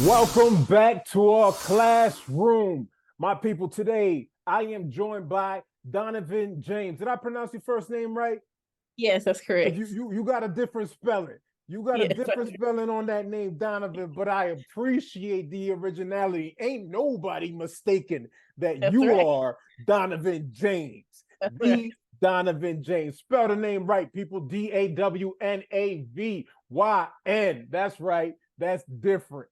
Welcome back to our classroom. My people, today I am joined by Dawnavyn James. Did I pronounce your first name right? Yes, that's Because correct. you got a different spelling. You got a Yes, different spelling on that name, Donovan, but I appreciate the originality. Ain't nobody mistaken that that's you right. are Dawnavyn James. That's right. The Dawnavyn James. Spell the name right, people. Dawnavyn. That's right. That's different.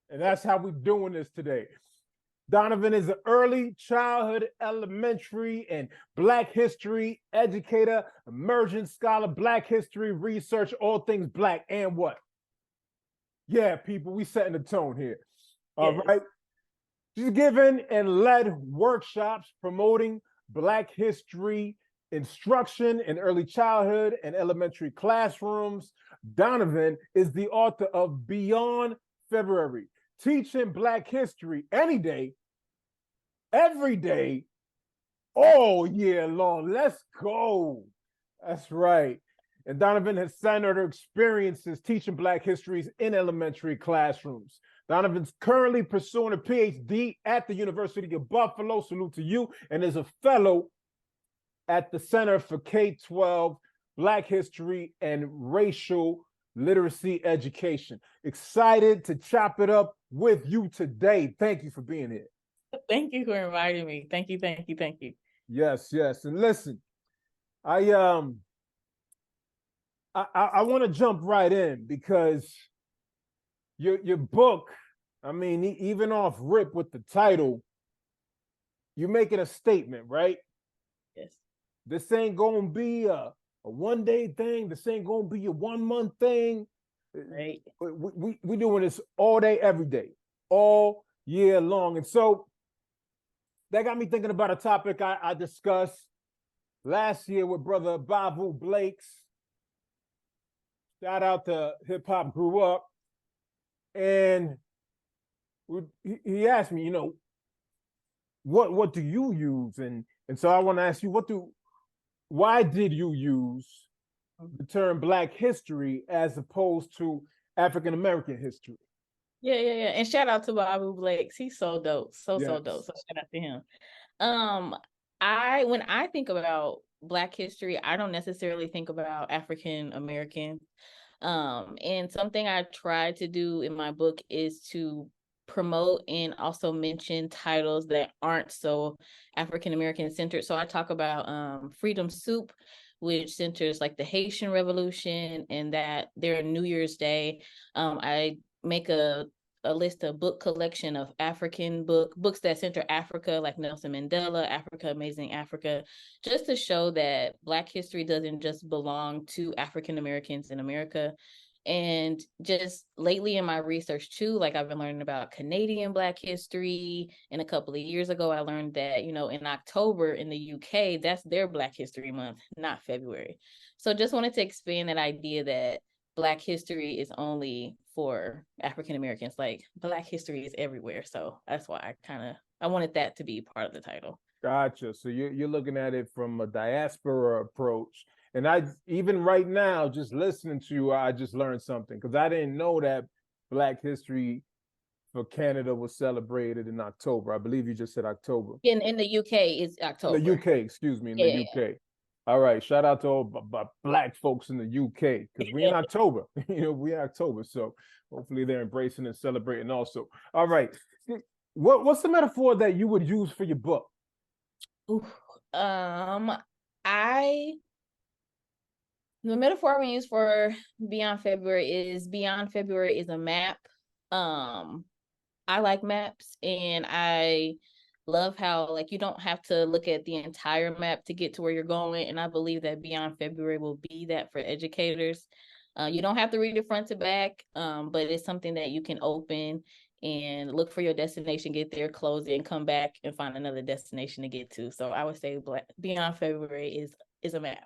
And that's how we're doing this today. Dawnavyn is an early childhood, elementary, and Black history educator, emerging scholar, Black history research, all things Black, and what? Yeah, people, we setting the tone here. All Yes. right. She's given and led workshops promoting Black history instruction in early childhood and elementary classrooms. Dawnavyn is the author of Beyond February, teaching Black history any day, every day, all year long. Let's go. That's right. And Dawnavyn has centered her experiences teaching Black histories in elementary classrooms. Dawnavyn's currently pursuing a PhD at the University of Buffalo. Salute to you. And is a fellow at the Center for K-12 Black History and Racial Literacy Education. Excited to chop it up with you today. Thank you for being here. Thank you for inviting me. Thank you, thank you, thank you. Yes, yes. And listen, I I want to jump right in because your book, I mean, even off rip with the title, you're making a statement, right? Yes. This ain't gonna be a one-day thing. This ain't gonna be a 1 month thing. Right. We doing this all day, every day, all year long. And so that got me thinking about a topic I discussed last year with brother Babu Blakes. Shout out to Hip Hop Grew Up. And he asked me, what do you use? And so I want to ask you, why did you use the term Black history as opposed to African American history? Yeah. And shout out to Babu Blakes. He's so dope. So dope. Yes. So shout out to him. Um, when I think about Black history, I don't necessarily think about African American. And something I try to do in my book is to promote and also mention titles that aren't so African American centered. So I talk about Freedom Soup, which centers like the Haitian Revolution and that their New Year's Day. I make a list of book collection of African books that center Africa, like Nelson Mandela, Africa, Amazing Africa, just to show that Black history doesn't just belong to African Americans in America. And just lately in my research too, like I've been learning about Canadian Black history. And a couple of years ago, I learned that, in October in the UK, that's their Black History Month, not February. So just wanted to expand that idea that Black history is only for African Americans. Like Black history is everywhere. So that's why I wanted that to be part of the title. Gotcha. So you're looking at it from a diaspora approach. And I even right now, just listening to you, I just learned something because I didn't know that Black History for Canada was celebrated in October. I believe you just said October. In the UK, it's In the October. UK, excuse me, in the Yeah. UK. All right. Shout out to all Black folks in the UK because we in October. We in October. So hopefully they're embracing and celebrating also. All right. What's the metaphor that you would use for your book? Ooh, I the metaphor we use for Beyond February is a map. I like maps and I love how like you don't have to look at the entire map to get to where you're going. And I believe that Beyond February will be that for educators. You don't have to read it front to back, but it's something that you can open and look for your destination, get there, close it, and come back and find another destination to get to. So I would say Beyond February is a map.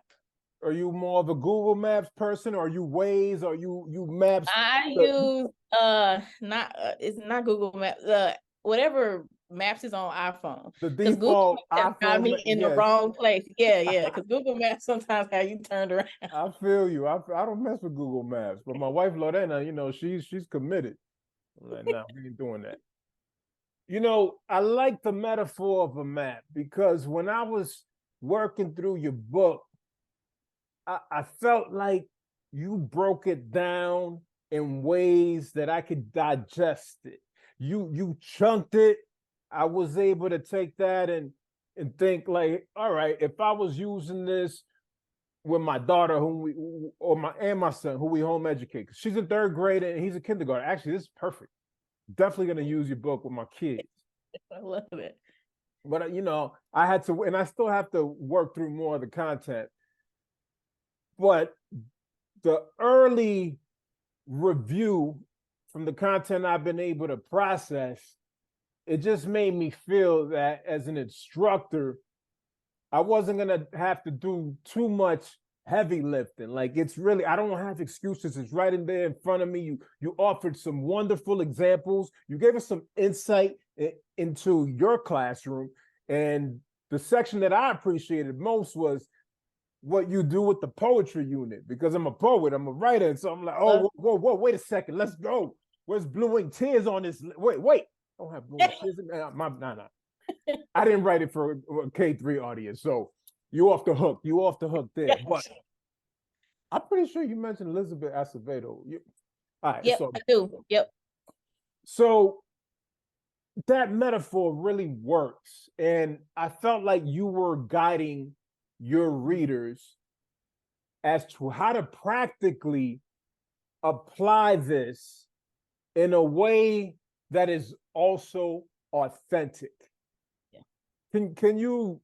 Are you more of a Google Maps person? Or are you Waze? Or you Maps? I use not it's not Google Maps. Whatever maps is on iPhone. The Because Google default Maps have got iPhone? me in the Yes. wrong place. Yeah. Because Google Maps sometimes have you turned around. I feel you. I don't mess with Google Maps, but my wife Lorena, she's committed. I'm like, no, we ain't doing that. You know, I like the metaphor of a map because when I was working through your book, I felt like you broke it down in ways that I could digest it. You chunked it. I was able to take that and think like, all right, if I was using this with my daughter, or my son, who we home educate, because she's in third grade and he's a kindergarten. Actually, this is perfect. Definitely gonna use your book with my kids. I love it. But you know, I had to, and I still have to work through more of the content. But the early review from the content I've been able to process, it just made me feel that as an instructor, I wasn't gonna have to do too much heavy lifting. Like it's really, I don't have excuses. It's right in there in front of me. You offered some wonderful examples. You gave us some insight into your classroom. And the section that I appreciated most was what you do with the poetry unit, because I'm a poet, I'm a writer. And so I'm like, oh, whoa, wait a second, let's go. Where's Blue Ink Tears on this? Wait, I don't have Blue Ink Tears in there. Nah. I didn't write it for a K-3 audience, so you off the hook. You off the hook there. But I'm pretty sure you mentioned Elizabeth Acevedo. All right, Yep, so I do. Yep. so that metaphor really works, and I felt like you were guiding your readers as to how to practically apply this in a way that is also authentic. Yeah. Can you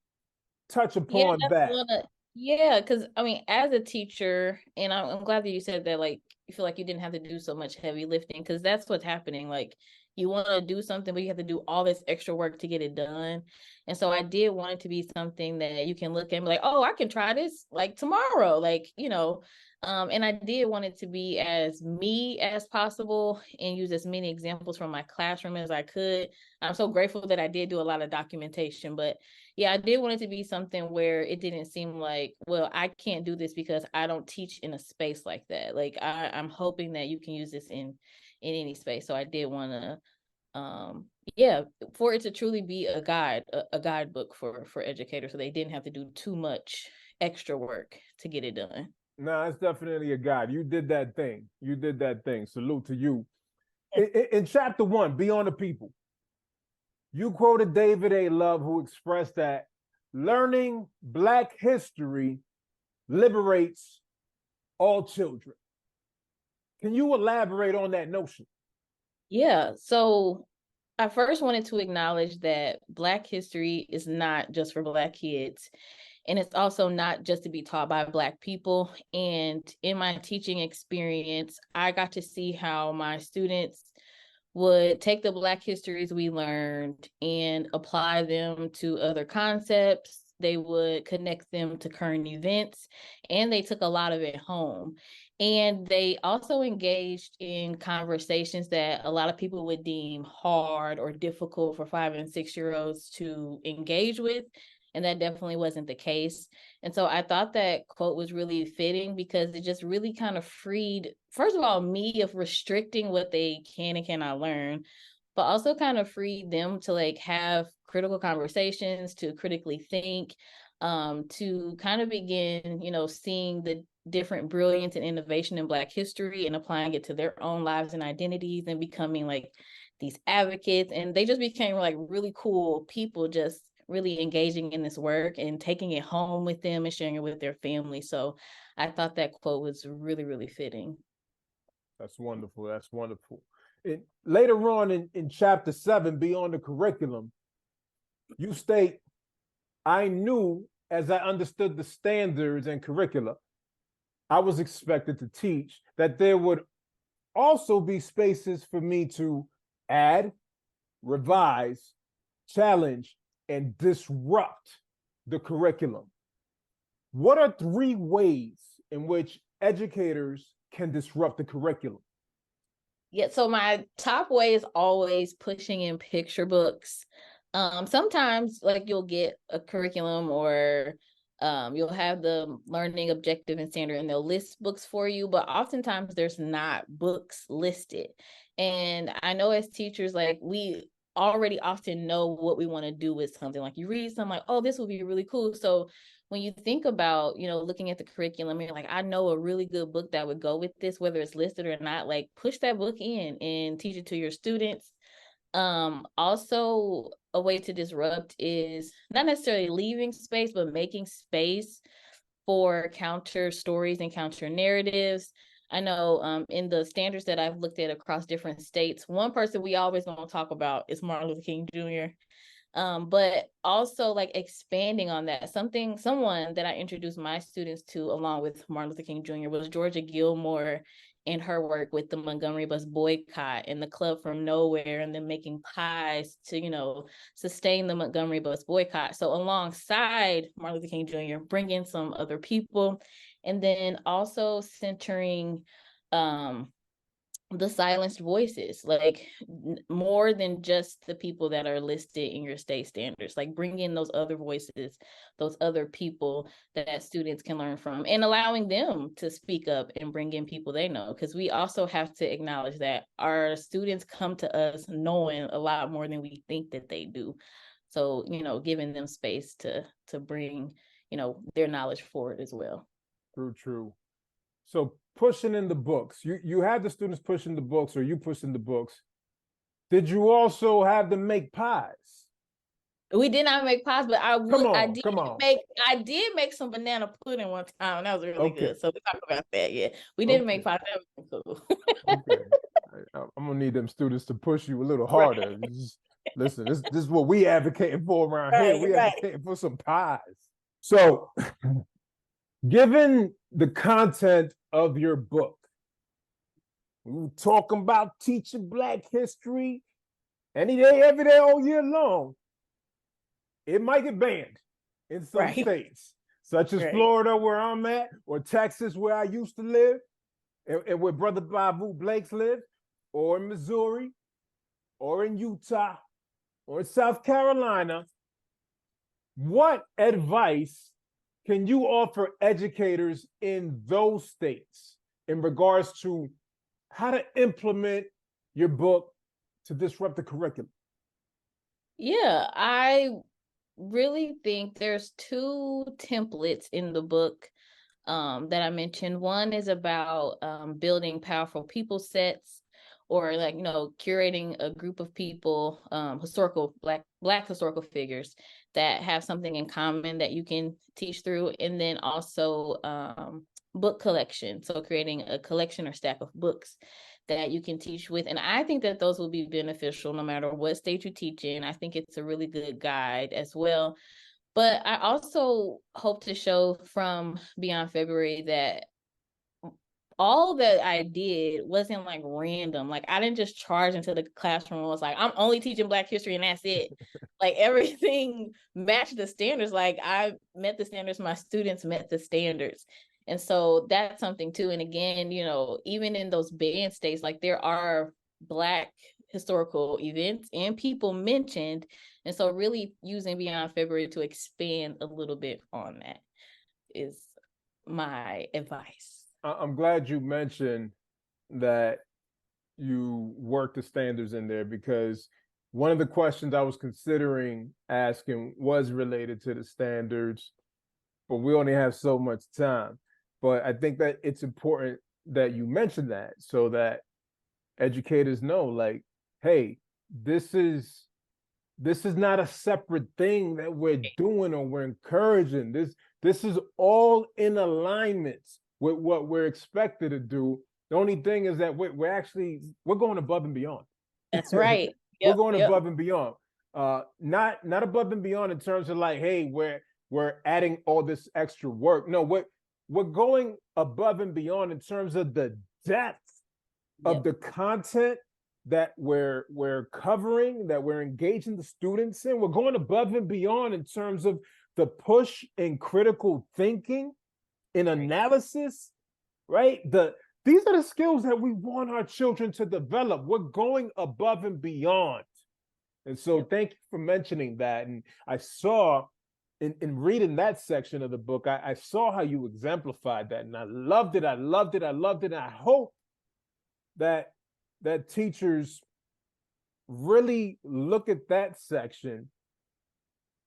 touch Yeah, upon that's that? one of, yeah, because I mean, as a teacher, and I'm glad that you said that, like, you feel like you didn't have to do so much heavy lifting, because that's what's happening. Like, you want to do something, but you have to do all this extra work to get it done. And so I did want it to be something that you can look at and be like, oh, I can try this like tomorrow, like, and I did want it to be as me as possible and use as many examples from my classroom as I could. I'm so grateful that I did do a lot of documentation, but yeah, I did want it to be something where it didn't seem like, well, I can't do this because I don't teach in a space like that. Like I'm hoping that you can use this in any space. So I did want to yeah, for it to truly be a guide, a guidebook for educators, so they didn't have to do too much extra work to get it done. No, it's definitely a guide. You did that thing. You did that thing. Salute to you. In chapter 1, Beyond the People, you quoted David A. Love, who expressed that learning Black history liberates all children. Can you elaborate on that notion? Yeah, so I first wanted to acknowledge that Black history is not just for Black kids, and it's also not just to be taught by Black people. And in my teaching experience, I got to see how my students would take the Black histories we learned and apply them to other concepts. They would connect them to current events, and they took a lot of it home. And they also engaged in conversations that a lot of people would deem hard or difficult for 5 and 6 year olds to engage with. And that definitely wasn't the case. And so I thought that quote was really fitting because it just really kind of freed, first of all, me of restricting what they can and cannot learn, but also kind of freed them to like have critical conversations, to critically think, to kind of begin, seeing the different brilliance and innovation in Black history and applying it to their own lives and identities and becoming like these advocates. And they just became like really cool people, just really engaging in this work and taking it home with them and sharing it with their family. So I thought that quote was really, really fitting. That's wonderful. That's wonderful. And later on in chapter 7, Beyond the Curriculum, you state, I knew as I understood the standards and curricula I was expected to teach that there would also be spaces for me to add, revise, challenge, and disrupt the curriculum. What are 3 ways in which educators can disrupt the curriculum? Yeah, so my top way is always pushing in picture books. Sometimes like you'll get a curriculum or You'll have the learning objective and standard, and they'll list books for you, but oftentimes there's not books listed. And I know as teachers, like, we already often know what we want to do with something. Like, you read something like, oh, this would be really cool. So when you think about, looking at the curriculum, you're like, I know a really good book that would go with this, whether it's listed or not, like, push that book in and teach it to your students. Also, a way to disrupt is not necessarily leaving space, but making space for counter stories and counter narratives. I know in the standards that I've looked at across different states, one person we always want to talk about is Martin Luther King Jr. But also, like, expanding on that. Someone that I introduced my students to along with Martin Luther King Jr. was Georgia Gilmore, in her work with the Montgomery bus boycott and the Club from Nowhere, and then making pies to, sustain the Montgomery bus boycott. So alongside Martin Luther King Jr., bring in some other people, and then also centering the silenced voices, like, more than just the people that are listed in your state standards. Like, bring in those other voices, those other people that students can learn from, and allowing them to speak up and bring in people they know, because we also have to acknowledge that our students come to us knowing a lot more than we think that they do. So, giving them space to bring, their knowledge forward as well. True. So pushing in the books, you had the students pushing the books, or you pushing the books. Did you also have them make pies? We did not make pies, but Come on. I did make some banana pudding one time. That was really Okay. good. So we talk about that. Yeah, we didn't make pies. That was cool. Okay. I'm gonna need them students to push you a little harder. Listen, this is what we advocating for around here. We advocating for some pies. So, given the content of your book, we talking about teaching Black history any day, every day, all year long. It might get banned in some states, such as Florida, where I'm at, or Texas, where I used to live, and where Brother Babu Blake's lived, or in Missouri, or in Utah, or in South Carolina. What advice can you offer educators in those states in regards to how to implement your book to disrupt the curriculum? Yeah, I really think there's two templates in the book that I mentioned. One is about building powerful people sets, or, like, curating a group of people, historical black historical figures that have something in common that you can teach through. And then also book collection, so creating a collection or stack of books that you can teach with. And I think that those will be beneficial no matter what state you teach in. I think it's a really good guide as well. But I also hope to show from Beyond February that all that I did wasn't, like, random. Like, I didn't just charge into the classroom and was like, I'm only teaching Black history and that's it. Like, everything matched the standards. Like, I met the standards, my students met the standards. And so that's something too. And again, even in those banned states, like, there are Black historical events and people mentioned. And so really using Beyond February to expand a little bit on that is my advice. I'm glad you mentioned that you worked the standards in there, because one of the questions I was considering asking was related to the standards, but we only have so much time. But I think that it's important that you mention that, so that educators know, like, hey, this is not a separate thing that we're doing or we're encouraging. This is all in alignment with what we're expected to do. The only thing is that we're going above and beyond. That's right. We're going above and beyond. Not above and beyond in terms of, like, hey, we're adding all this extra work. No, we're going above and beyond in terms of the depth of the content that we're covering, that we're engaging the students in. We're going above and beyond in terms of the push in critical thinking, in analysis, right? These are the skills that we want our children to develop. We're going above and beyond. And so thank you for mentioning that. And I saw in reading that section of the book, I saw how you exemplified that, and I loved it. I loved it. I loved it. And I hope that teachers really look at that section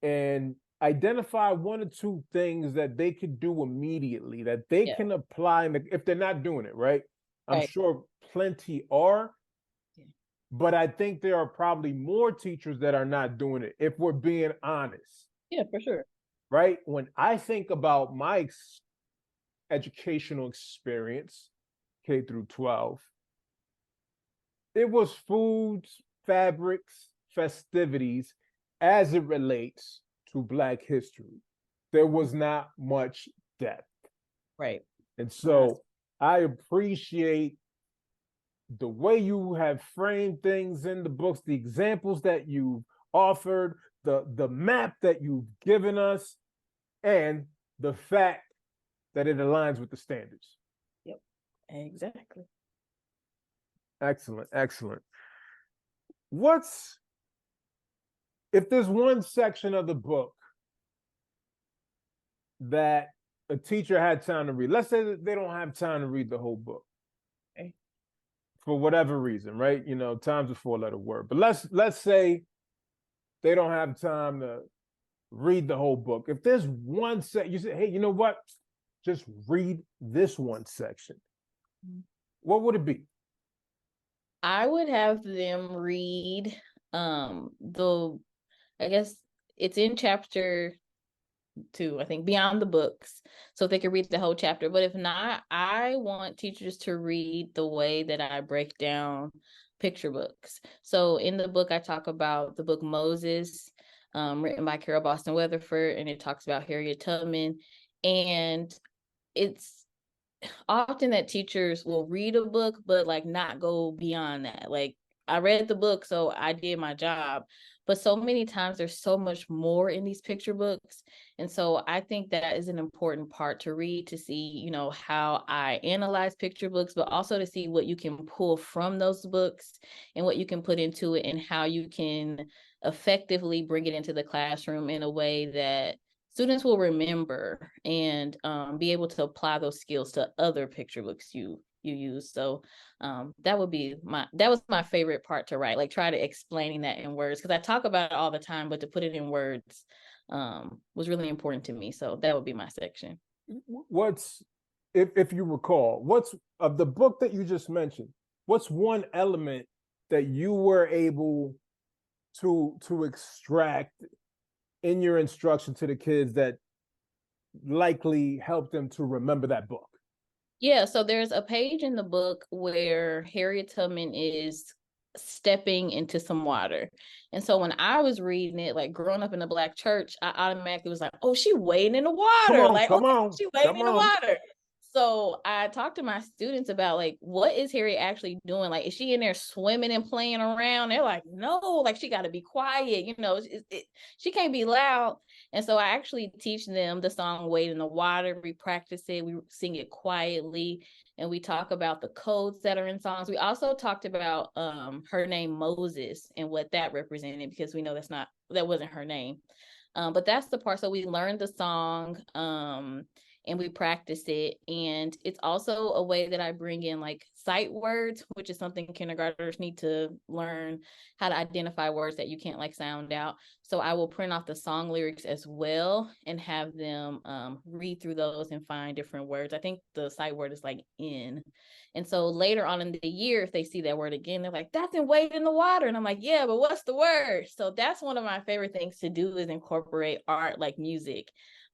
and identify one or two things that they could do immediately, that they Yeah. can apply if they're not doing it, right? I'm Right. sure plenty are, Yeah. but I think there are probably more teachers that are not doing it, if we're being honest, Yeah, for sure. right? When I think about my educational experience, K through 12, it was foods, fabrics, festivities as it relates to Black history. There was not much depth. Right. And so I appreciate the way you have framed things in the books, the examples that you've offered, the map that you've given us, and the fact that it aligns with the standards. Yep. Exactly. Excellent, excellent. If there's one section of the book that a teacher had time to read, let's say that they don't have time to read the whole book, Okay. for whatever reason, right? You know, time's a four-letter word, but let's say they don't have time to read the whole book. If there's one you say, hey, you know what? Just read this one section. What would it be? I would have them read I guess it's in chapter 2, I think, Beyond the Books, so they can read the whole chapter. But if not, I want teachers to read the way that I break down picture books. So in the book, I talk about the book Moses, written by Carol Boston Weatherford, and it talks about Harriet Tubman. And it's often that teachers will read a book, but like not go beyond that. Like, I read the book, so I did my job. But so many times there's so much more in these picture books. And so I think that is an important part to read, to see, how I analyze picture books, but also to see what you can pull from those books and what you can put into it, and how you can effectively bring it into the classroom in a way that students will remember and be able to apply those skills to other picture books you use. So that was my favorite part to write, like try to explaining that in words, because I talk about it all the time, but to put it in words was really important to me. So that would be my section. If you recall, what's of the book that you just mentioned, what's one element that you were able to extract in your instruction to the kids that likely helped them to remember that book? Yeah, so there's a page in the book where Harriet Tubman is stepping into some water. And so when I was reading it, like growing up in the Black church, I automatically was like, oh, she wading in the water. Like, okay, she wading in the water. So I talked to my students about, like, what is Harriet actually doing? Like, is she in there swimming and playing around? They're like, no, like she got to be quiet. She can't be loud. And so I actually teach them the song Wade in the Water. We practice it. We sing it quietly. And we talk about the codes that are in songs. We also talked about her name Moses and what that represented, because we know that wasn't her name. But that's the part. So we learned the song and we practice it. And it's also a way that I bring in like sight words, which is something kindergartners need to learn, how to identify words that you can't like sound out. So I will print off the song lyrics as well and have them read through those and find different words. I think the sight word is like in. And so later on in the year, if they see that word again, they're like, that's in Wade in the Water. And I'm like, yeah, but what's the word? So that's one of my favorite things to do, is incorporate art like music.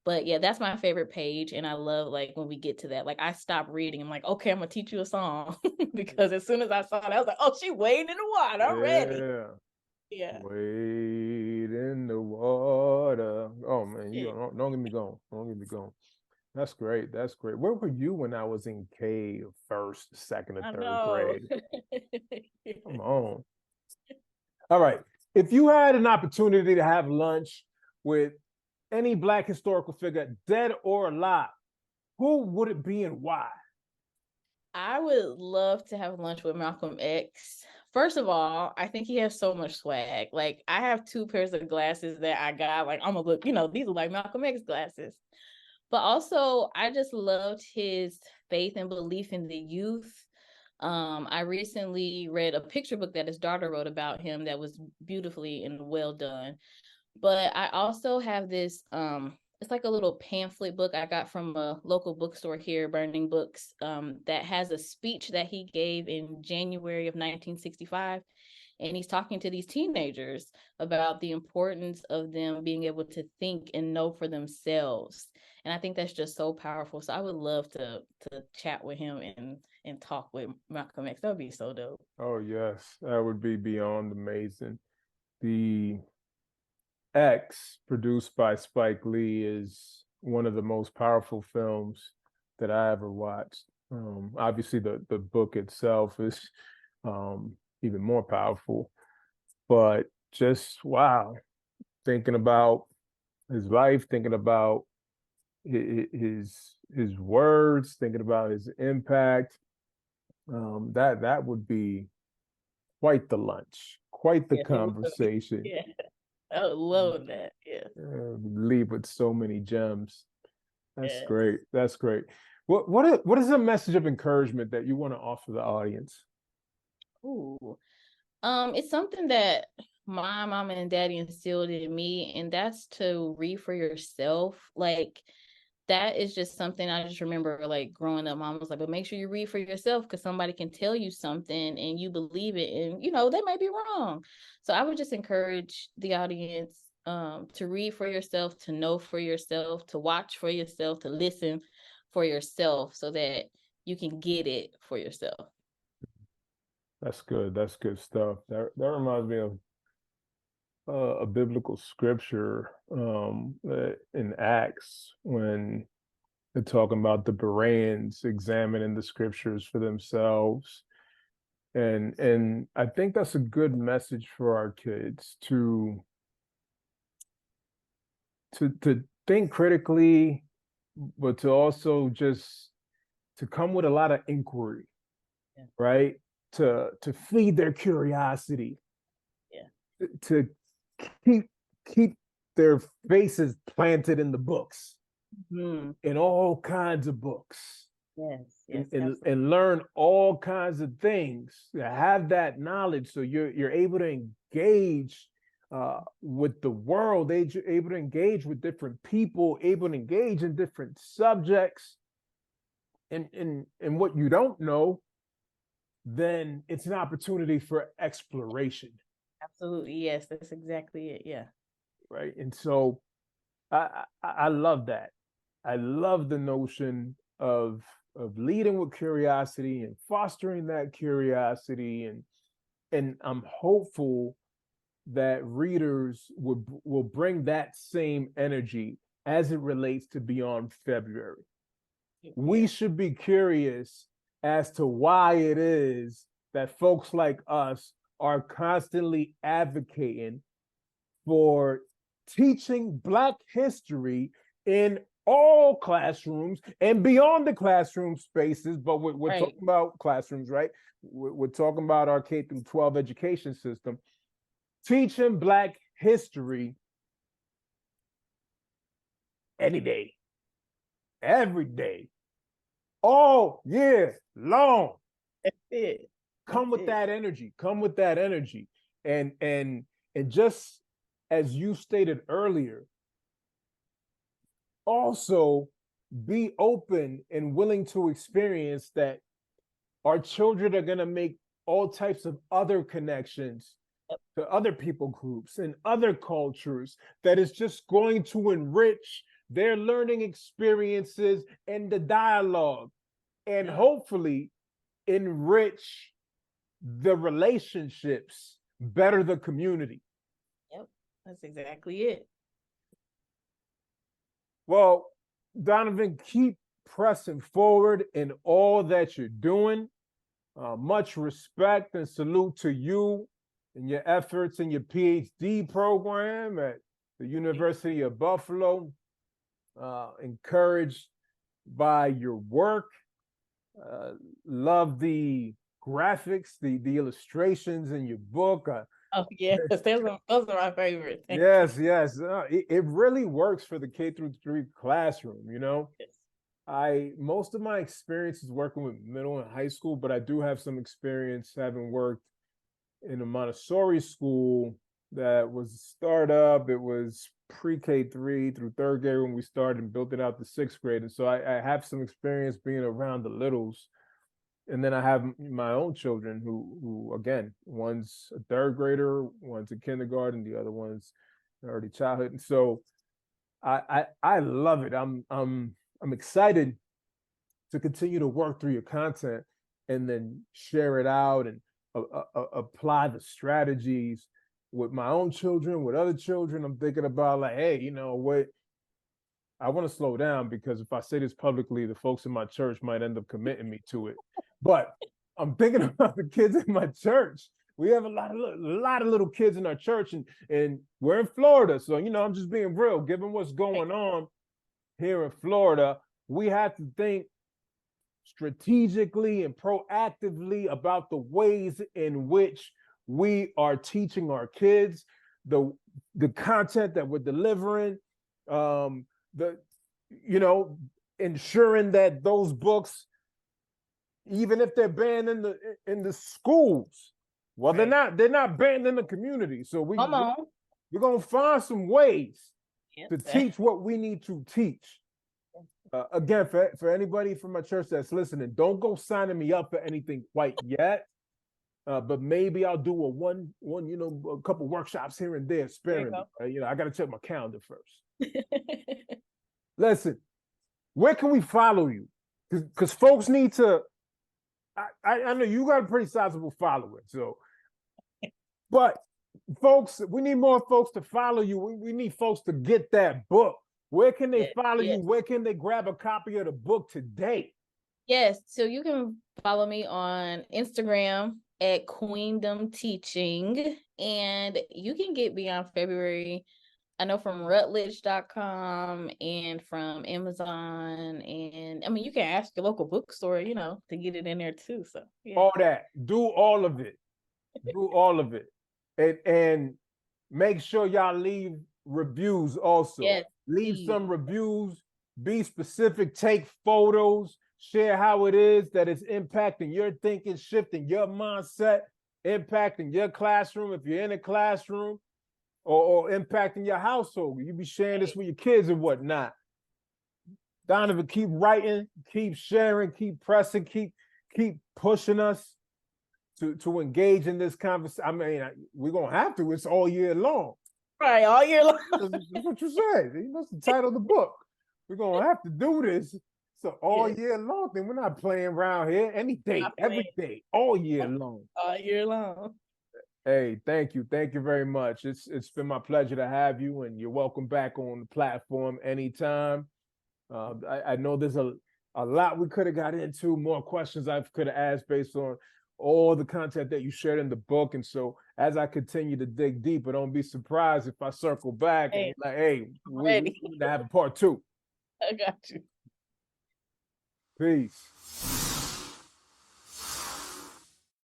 But yeah, that's my favorite page. And I love, like, when we get to that, like I stop reading. I'm like, okay, I'm gonna teach you a song. Because as soon as I saw that, I was like, oh, she wading in the water already. Yeah. Wade in the water. Oh man, don't get me going. Don't get me going. That's great. That's great. Where were you when I was in K, first, second, or third grade? Come on. All right. If you had an opportunity to have lunch with any Black historical figure, dead or alive, who would it be and why? I would love to have lunch with Malcolm X First of all, I think he has so much swag. Like, I have 2 pairs of glasses that I got. Like, I'm gonna look, these are like Malcolm X glasses. But also, I just loved his faith and belief in the youth. I recently read a picture book that his daughter wrote about him that was beautifully and well done. But I also have this it's like a little pamphlet book I got from a local bookstore here, Burning Books, that has a speech that he gave in January of 1965. And he's talking to these teenagers about the importance of them being able to think and know for themselves. And I think that's just so powerful. So I would love to chat with him and talk with Malcolm X. That would be so dope. Oh yes, that would be beyond amazing. The X, produced by Spike Lee, is one of the most powerful films that I ever watched. Obviously, the book itself is even more powerful, but just wow, thinking about his life, thinking about his words, thinking about his impact. That would be quite the lunch, quite the conversation. Yeah. I would love that. Yeah. Leave with so many gems. That's Yes. great. That's great. What is a message of encouragement that you want to offer the audience? Ooh. It's something that my mom and daddy instilled in me, and that's to read for yourself. Like, that is just something I just remember, like, growing up. Mom was like, but make sure you read for yourself, because somebody can tell you something and you believe it, and they may be wrong. So I would just encourage the audience to read for yourself, to know for yourself, to watch for yourself, to listen for yourself, so that you can get it for yourself. That's good. That's good stuff. That reminds me of a biblical scripture in Acts, when they're talking about the Bereans examining the scriptures for themselves. And I think that's a good message for our kids to think critically, but to also just to come with a lot of inquiry, Yeah. right? To feed their curiosity, Yeah. to keep their faces planted in the books, in all kinds of books. Yes, and learn all kinds of things. Have that knowledge, so you're able to engage with the world, able to engage with different people, able to engage in different subjects. And what you don't know, then it's an opportunity for exploration. Absolutely. Yes, that's exactly it. Yeah. Right. And so I love that. I love the notion of leading with curiosity and fostering that curiosity, and I'm hopeful that readers will bring that same energy as it relates to Beyond February. We should be curious as to why it is that folks like us are constantly advocating for teaching Black history in all classrooms and beyond the classroom spaces. But we're Right. talking about classrooms, right? We're talking about our K-12 education system. Teaching Black history any day, every day, all year long. That's it. Come with that energy. Come with that energy. And just as you stated earlier, also be open and willing to experience that our children are going to make all types of other connections to other people groups and other cultures, that is just going to enrich their learning experiences and the dialogue, and hopefully enrich the relationships, better the community. Yep, that's exactly it. Well, Dawnavyn, keep pressing forward in all that you're doing. Much respect and salute to you and your efforts in your PhD program at the University of Buffalo. Encouraged by your work. Love the graphics, the illustrations in your book. Oh yes, those are my favorite. Yes, yes. It really works for the K-3 classroom, you know. Yes. Most of my experience is working with middle and high school, but I do have some experience having worked in a Montessori school that was a startup. It was pre-K3 through third grade when we started and built it out to sixth grade. And so I have some experience being around the littles. And then I have my own children who again, one's a third grader, one's in kindergarten, the other one's early childhood. And so I love it. I'm excited to continue to work through your content and then share it out and apply the strategies with my own children, with other children. I'm thinking about like, hey, you know what? I want to slow down because if I say this publicly, the folks in my church might end up committing me to it. But I'm thinking about the kids in my church. We have a lot of little kids in our church, and we're in Florida. So, you know, I'm just being real. Given what's going on here in Florida, we have to think strategically and proactively about the ways in which we are teaching our kids, the content that we're delivering, ensuring that those books, even if they're banned in the schools, well, right, they're not banned in the community. So we're gonna find some ways to teach what we need to teach. Again, for anybody from my church that's listening, don't go signing me up for anything quite yet. But maybe I'll do a couple workshops here and there sparingly. I got to check my calendar first. Listen, where can we follow you? Because folks need to. I know you got a pretty sizable following, so. But folks, we need more folks to follow you. We need folks to get that book. Where can they follow you? Where can they grab a copy of the book today? Yes, so you can follow me on Instagram at Queendom Teaching, and you can get Beyond February, I know, from Routledge.com and from Amazon, and I mean you can ask your local bookstore, to get it in there too. So yeah. All that, do all of it, and make sure y'all leave reviews also. Yes, leave some reviews. Be specific. Take photos. Share how it is that it's impacting your thinking, shifting your mindset, impacting your classroom if you're in a classroom, or impacting your household. You be sharing this with your kids and whatnot. Dawnavyn, keep writing, keep sharing, keep pressing, keep pushing us to engage in this conversation. I mean, we're gonna have to. It's all year long. Right, all year long. That's what you said. That's the title of the book. We're gonna have to do this. So all year long thing. We're not playing around here. Any day, every day, all year long. All year long. Hey, thank you. Thank you very much. It's been my pleasure to have you, and you're welcome back on the platform anytime. I know there's a lot we could have got into, more questions I could have asked based on all the content that you shared in the book. And so as I continue to dig deeper, don't be surprised if I circle back and like, hey, we need to have a part 2. I got you. Peace.